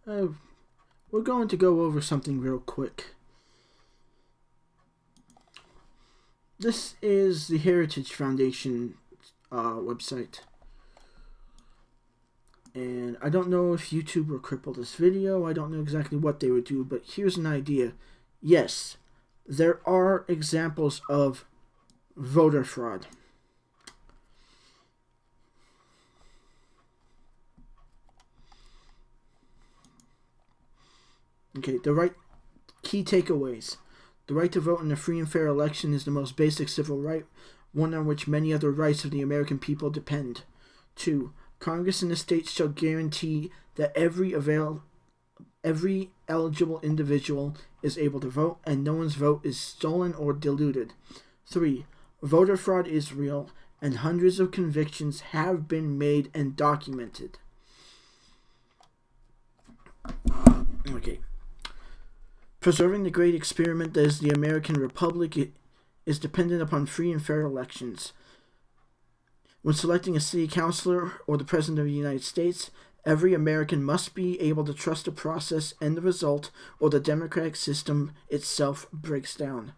Uh, we're going to go over something real quick. This is the Heritage Foundation website. And I don't know if YouTube will cripple this video. I don't know exactly what they would do, but here's an idea. Yes, there are examples of voter fraud. Okay, key takeaways. The right to vote in a free and fair election is the most basic civil right, one on which many other rights of the American people depend. 2. Congress and the states shall guarantee that every eligible individual is able to vote and no one's vote is stolen or diluted. 3. Voter fraud is real and hundreds of convictions have been made and documented. Okay. Preserving the great experiment that is the American Republic is dependent upon free and fair elections. When selecting a city councilor or the President of the United States, every American must be able to trust the process and the result, or the democratic system itself breaks down.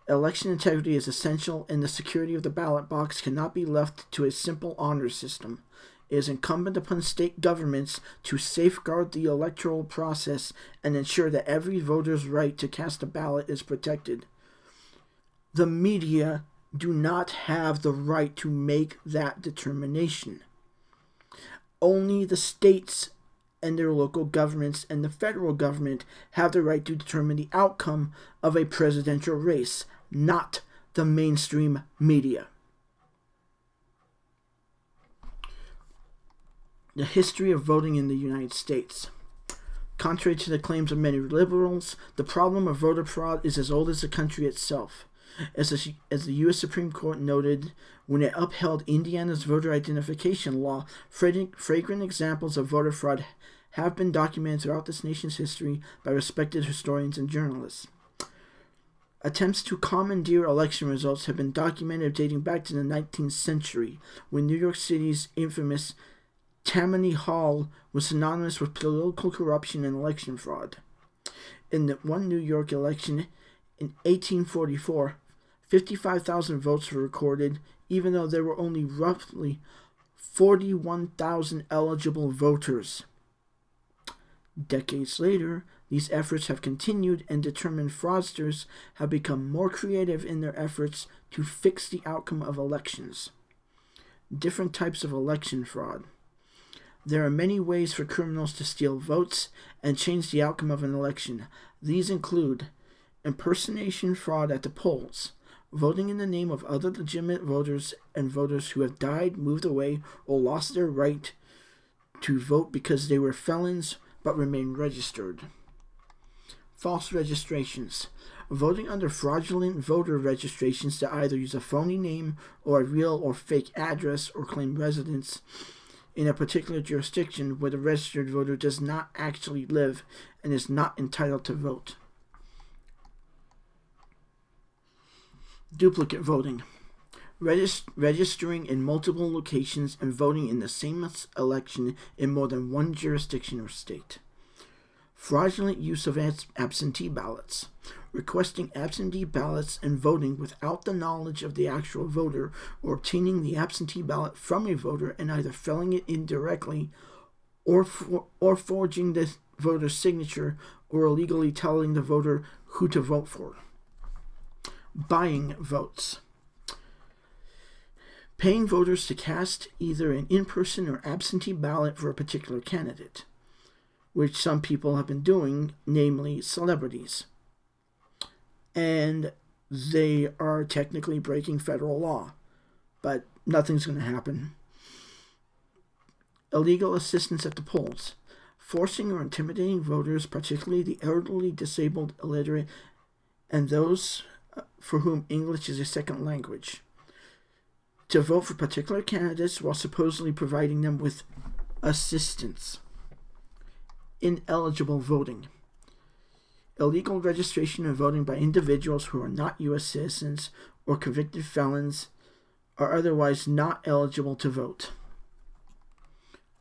Election integrity is essential, and the security of the ballot box cannot be left to a simple honor system. It is incumbent upon state governments to safeguard the electoral process and ensure that every voter's right to cast a ballot is protected. The media do not have the right to make that determination. Only the states and their local governments and the federal government have the right to determine the outcome of a presidential race, not the mainstream media. The history of voting in the United States. Contrary to the claims of many liberals, the problem of voter fraud is as old as the country itself. As the U.S. Supreme Court noted when it upheld Indiana's voter identification law, flagrant examples of voter fraud have been documented throughout this nation's history by respected historians and journalists. Attempts to commandeer election results have been documented dating back to the 19th century, when New York City's infamous Tammany Hall was synonymous with political corruption and election fraud. In the one New York election in 1844, 55,000 votes were recorded, even though there were only roughly 41,000 eligible voters. Decades later, these efforts have continued, and determined fraudsters have become more creative in their efforts to fix the outcome of elections. Different types of election fraud. There are many ways for criminals to steal votes and change the outcome of an election. These include impersonation fraud at the polls, voting in the name of other legitimate voters and voters who have died, moved away, or lost their right to vote because they were felons but remain registered. False registrations. Voting under fraudulent voter registrations that either use a phony name or a real or fake address or claim residence in a particular jurisdiction where the registered voter does not actually live and is not entitled to vote. Duplicate voting. Registering in multiple locations and voting in the same election in more than one jurisdiction or state. Fraudulent use of absentee ballots. Requesting absentee ballots and voting without the knowledge of the actual voter, or obtaining the absentee ballot from a voter and either filling it in directly or forging the voter's signature, or illegally telling the voter who to vote for. Buying votes. Paying voters to cast either an in-person or absentee ballot for a particular candidate, which some people have been doing, namely celebrities. And they are technically breaking federal law, but nothing's going to happen. Illegal assistance at the polls. Forcing or intimidating voters, particularly the elderly, disabled, illiterate, and those for whom English is a second language, to vote for particular candidates while supposedly providing them with assistance. Ineligible voting. Illegal registration and voting by individuals who are not U.S. citizens or convicted felons are otherwise not eligible to vote.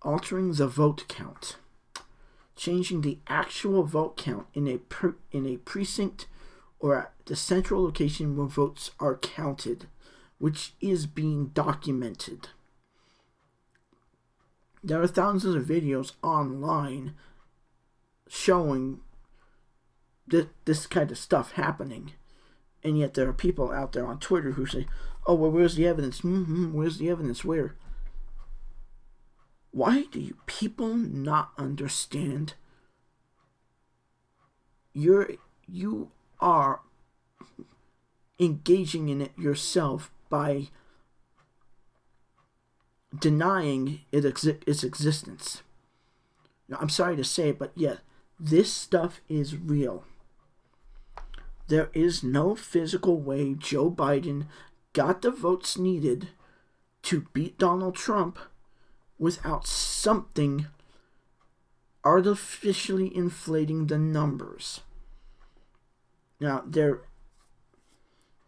Altering the vote count. changing the actual vote count in a precinct or at the central location where votes are counted, which is being documented. There are thousands of videos online showing this kind of stuff happening, and yet there are people out there on Twitter who say, "Oh, well, where's the evidence? Where's the evidence? Where?" Why do you people not understand? You are engaging in it yourself by denying its existence. Now, I'm sorry to say it, but yeah, this stuff is real. There is no physical way Joe Biden got the votes needed to beat Donald Trump without something artificially inflating the numbers. Now, there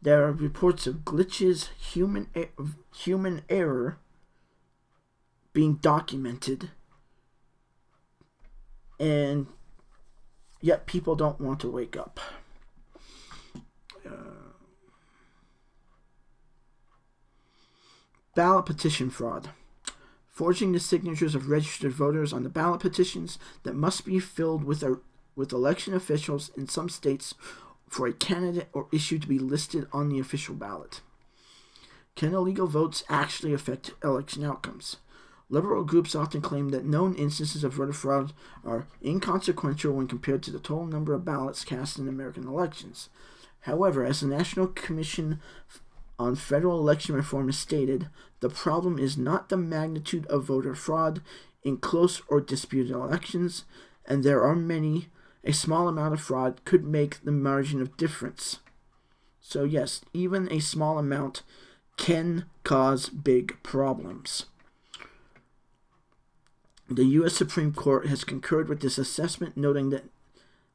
are reports of glitches, human error being documented, and yet people don't want to wake up. Ballot petition fraud. Forging the signatures of registered voters on the ballot petitions that must be filled with election officials in some states for a candidate or issue to be listed on the official ballot. Can illegal votes actually affect election outcomes? Liberal groups often claim that known instances of voter fraud are inconsequential when compared to the total number of ballots cast in American elections. However, as the National Commission on Federal Election Reform has stated, the problem is not the magnitude of voter fraud in close or disputed elections, and there are many. A small amount of fraud could make the margin of difference. So yes, even a small amount can cause big problems. The U.S. Supreme Court has concurred with this assessment, noting that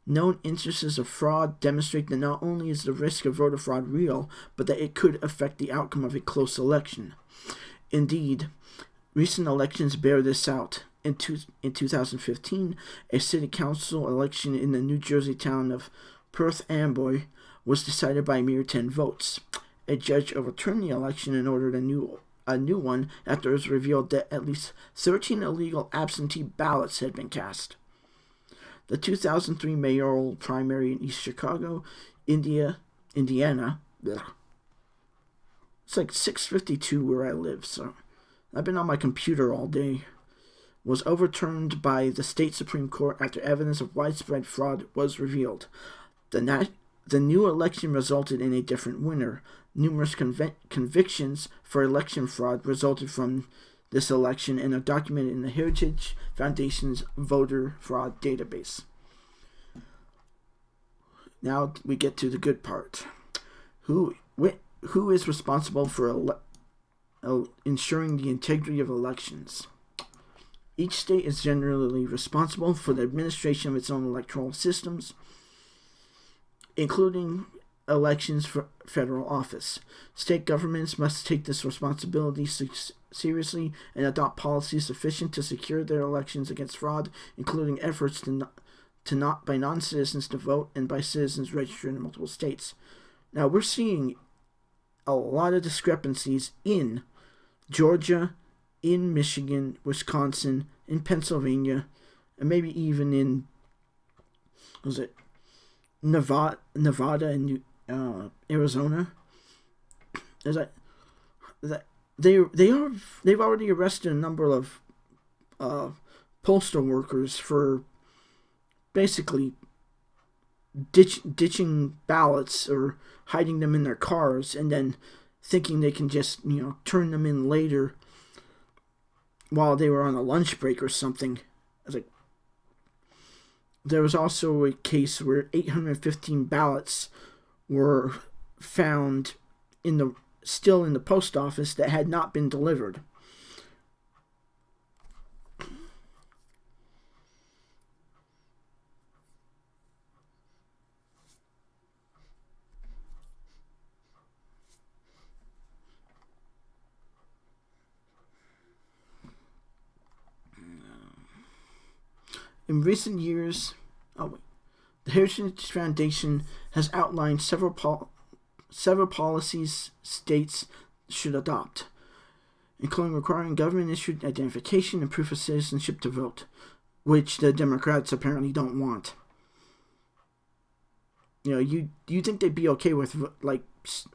known instances of fraud demonstrate that not only is the risk of voter fraud real, but that it could affect the outcome of a close election. Indeed, recent elections bear this out. In 2015, a city council election in the New Jersey town of Perth Amboy was decided by a mere 10 votes. A judge overturned the election and ordered a new one after it was revealed that at least 13 illegal absentee ballots had been cast. The 2003 mayoral primary in East Chicago, Indiana, it's like 6:52 where I live, so I've been on my computer all day, was overturned by the state Supreme Court after evidence of widespread fraud was revealed. The new election resulted in a different winner. Numerous convictions for election fraud resulted from this election and are documented in the Heritage Foundation's voter fraud database. Now we get to the good part. Who is responsible for ensuring the integrity of elections? Each state is generally responsible for the administration of its own electoral systems, including elections for federal office. State governments must take this responsibility seriously and adopt policies sufficient to secure their elections against fraud, including efforts by non-citizens to vote and by citizens registered in multiple states. Now, we're seeing a lot of discrepancies in Georgia, in Michigan, Wisconsin, in Pennsylvania, and maybe even in Nevada and Arizona. They've already arrested a number of postal workers for basically ditching ballots or hiding them in their cars and then thinking they can just turn them in later while they were on a lunch break or something. There was also a case where 815 ballots were found still in the post office that had not been delivered. In recent years, the Heritage Foundation has outlined several policies states should adopt, including requiring government-issued identification and proof of citizenship to vote, which the Democrats apparently don't want. You think they'd be okay with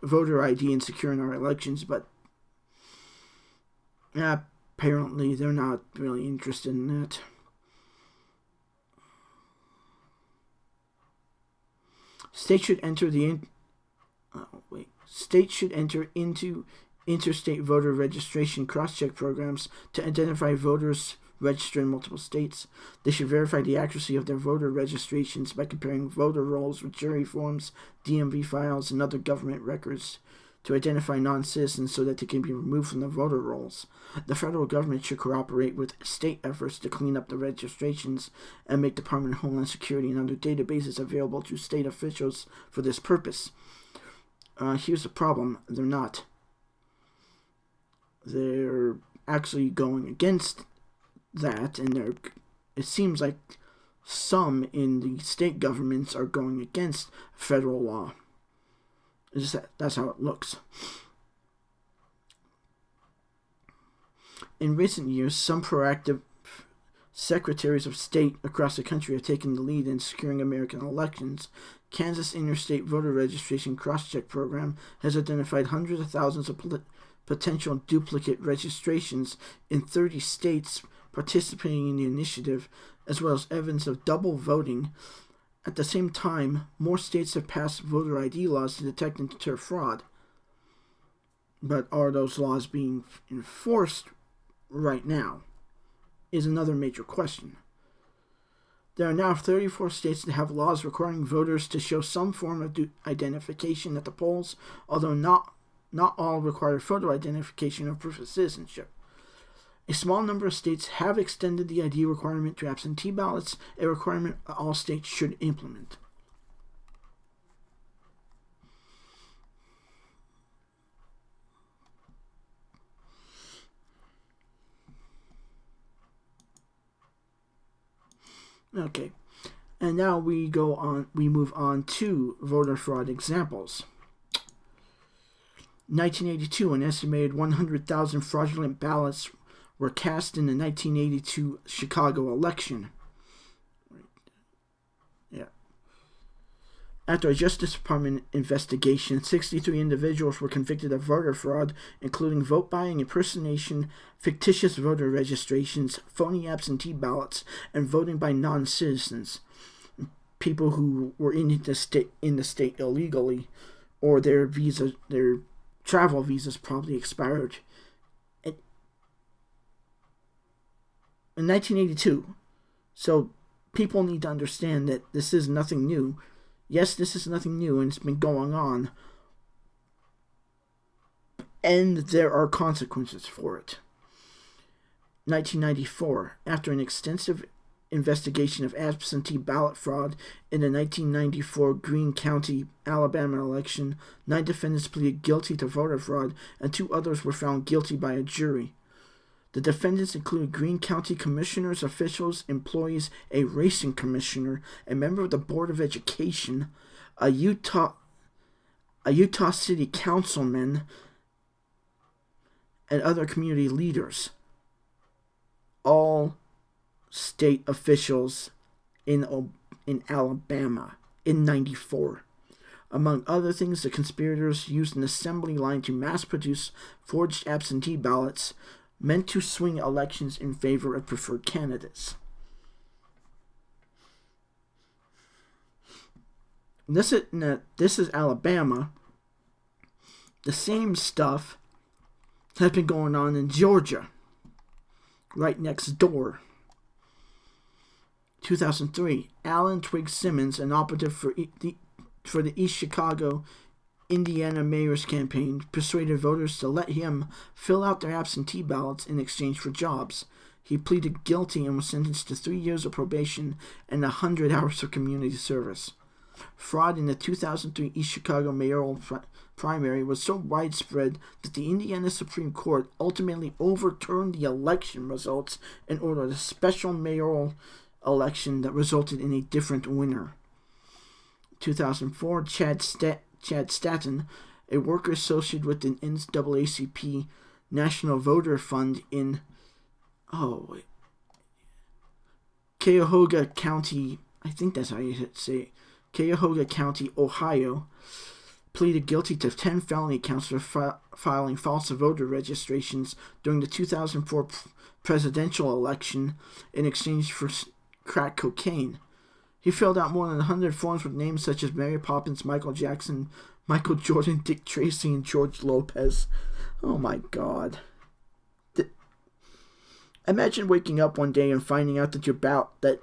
voter ID and securing our elections, but apparently they're not really interested in that. States should enter into interstate voter registration cross-check programs to identify voters registered in multiple states. They should verify the accuracy of their voter registrations by comparing voter rolls with jury forms, DMV files, and other government records to identify non-citizens so that they can be removed from the voter rolls. The federal government should cooperate with state efforts to clean up the registrations and make Department of Homeland Security and other databases available to state officials for this purpose. Here's the problem. They're not. They're actually going against that, and it seems like some in the state governments are going against federal law. That's how it looks. In recent years, some proactive secretaries of state across the country have taken the lead in securing American elections. Kansas Interstate Voter Registration Cross-Check Program has identified hundreds of thousands of potential duplicate registrations in 30 states participating in the initiative, as well as evidence of double voting. At the same time, more states have passed voter ID laws to detect and deter fraud. But are those laws being enforced right now? Is another major question. There are now 34 states that have laws requiring voters to show some form of identification at the polls, although not all require photo identification or proof of citizenship. A small number of states have extended the ID requirement to absentee ballots, a requirement all states should implement. Okay, and now we move on to voter fraud examples. 1982, an estimated 100,000 fraudulent ballots were cast in the 1982 Chicago election. After a Justice Department investigation, 63 individuals were convicted of voter fraud, including vote buying, impersonation, fictitious voter registrations, phony absentee ballots, and voting by non-citizens, people who were in the state illegally, or their travel visas probably expired. In 1982, so people need to understand that this is nothing new. Yes, this is nothing new, and it's been going on, and there are consequences for it. 1994, after an extensive investigation of absentee ballot fraud in the 1994 Greene County, Alabama election, 9 defendants pleaded guilty to voter fraud, and 2 others were found guilty by a jury. The defendants included Greene County commissioners, officials, employees, a racing commissioner, a member of the Board of Education, a Utah City councilman, and other community leaders. All state officials in Alabama in 94. Among other things, the conspirators used an assembly line to mass produce forged absentee ballots meant to swing elections in favor of preferred candidates. This is Alabama. The same stuff has been going on in Georgia, right next door. 2003, Alan Twigg Simmons, an operative for the East Chicago, Indiana mayor's campaign, persuaded voters to let him fill out their absentee ballots in exchange for jobs. He pleaded guilty and was sentenced to 3 years of probation and 100 hours of community service. Fraud in the 2003 East Chicago mayoral primary was so widespread that the Indiana Supreme Court ultimately overturned the election results and ordered a special mayoral election that resulted in a different winner. 2004, Chad Staten, a worker associated with the NAACP National Voter Fund in Cuyahoga County, I think that's how you say it, Cuyahoga County, Ohio, pleaded guilty to 10 felony counts for filing false voter registrations during the 2004 presidential election in exchange for crack cocaine. He filled out more than 100 forms with names such as Mary Poppins, Michael Jackson, Michael Jordan, Dick Tracy, and George Lopez. Oh my God. Imagine waking up one day and finding out that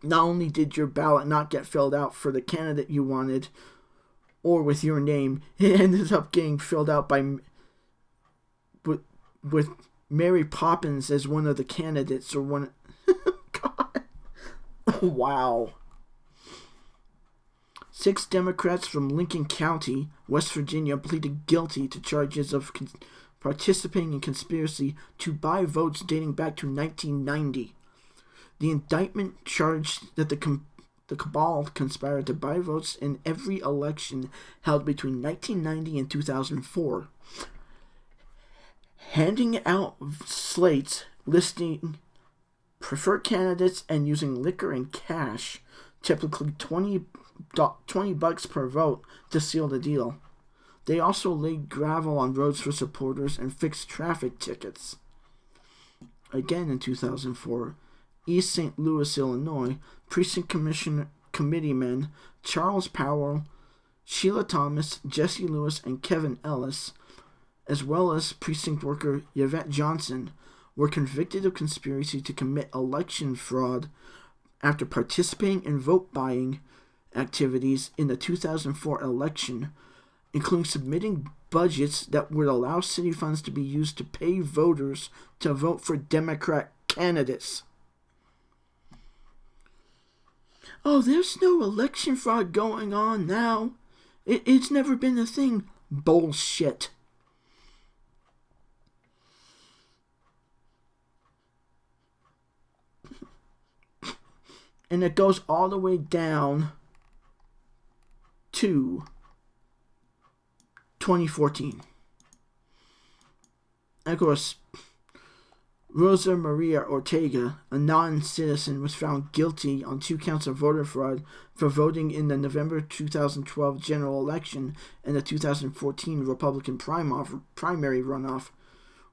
not only did your ballot not get filled out for the candidate you wanted or with your name, it ended up getting filled out with Mary Poppins as one of the candidates or one. God. Wow. 6 Democrats from Lincoln County, West Virginia, pleaded guilty to charges of participating in conspiracy to buy votes dating back to 1990. The indictment charged that the cabal conspired to buy votes in every election held between 1990 and 2004, handing out slates listing preferred candidates and using liquor and cash, typically $20 per vote, to seal the deal. They also laid gravel on roads for supporters and fixed traffic tickets. Again in 2004, East St. Louis, Illinois, Precinct Committeemen Charles Powell, Sheila Thomas, Jesse Lewis, and Kevin Ellis, as well as precinct worker Yvette Johnson, were convicted of conspiracy to commit election fraud after participating in vote-buying activities in the 2004 election, including submitting budgets that would allow city funds to be used to pay voters to vote for Democrat candidates. Oh, there's no election fraud going on now. It's never been a thing. Bullshit. And it goes all the way down to 2014. Of course, Rosa Maria Ortega, a non-citizen, was found guilty on 2 counts of voter fraud for voting in the November 2012 general election and the 2014 Republican primary runoff.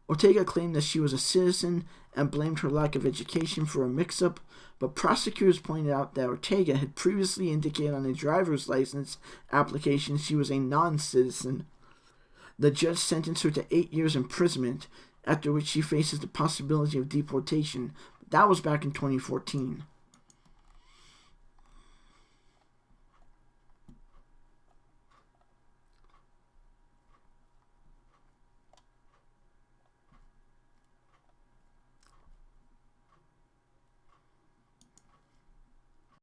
Ortega claimed that she was a citizen and blamed her lack of education for a mix-up, but prosecutors pointed out that Ortega had previously indicated on a driver's license application she was a non-citizen. The judge sentenced her to 8 years imprisonment, after which she faces the possibility of deportation. That was back in 2014.